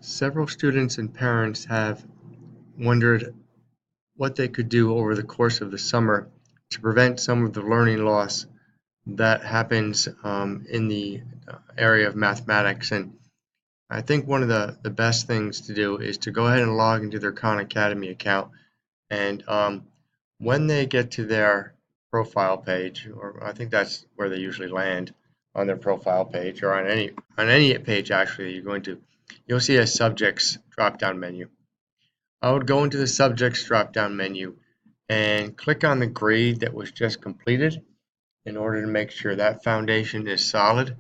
Several students and parents have wondered what they could do over the course of the summer to prevent some of the learning loss that happens in the area of mathematics. And I think one of the best things to do is to go ahead and log into their Khan Academy account. And when they get to their profile page, or I think that's where they usually land on their profile page, or on any page actually, you'll see a subjects drop-down menu. I would go into the subjects drop-down menu and click on the grade that was just completed in order to make sure that foundation is solid.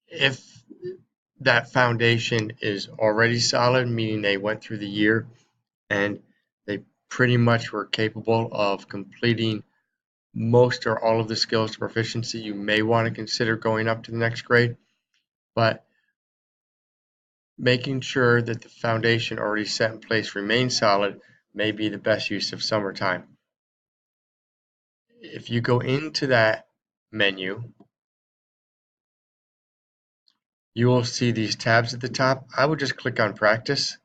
If that foundation is already solid, meaning they went through the year and they pretty much were capable of completing most or all of the skills to proficiency, you may want to consider going up to the next grade. But making sure that the foundation already set in place remains solid may be the best use of summertime. If you go into that menu, you will see these tabs at the top. I would just click on practice,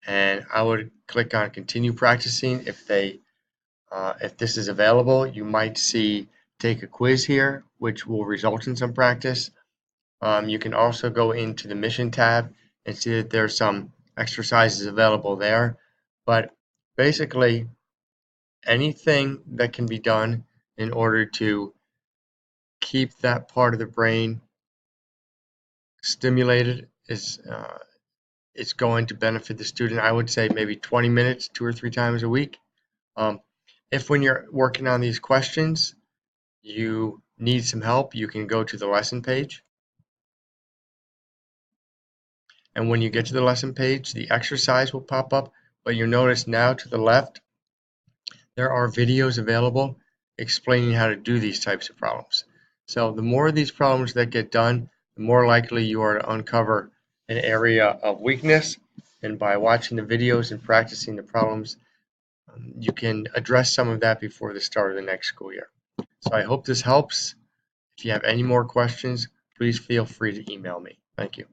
and I would click on continue practicing. If this is available, you might see take a quiz here, which will result in some practice. You can also go into the mission tab and see that there's some exercises available there. But basically, anything that can be done in order to keep that part of the brain stimulated is it's going to benefit the student. I would say maybe 20 minutes, 2 or 3 times a week. If when you're working on these questions, you need some help, you can go to the lesson page. And when you get to the lesson page, the exercise will pop up, but you'll notice now to the left, there are videos available explaining how to do these types of problems. So the more of these problems that get done, the more likely you are to uncover an area of weakness. And by watching the videos and practicing the problems, you can address some of that before the start of the next school year. So I hope this helps. If you have any more questions, please feel free to email me. Thank you.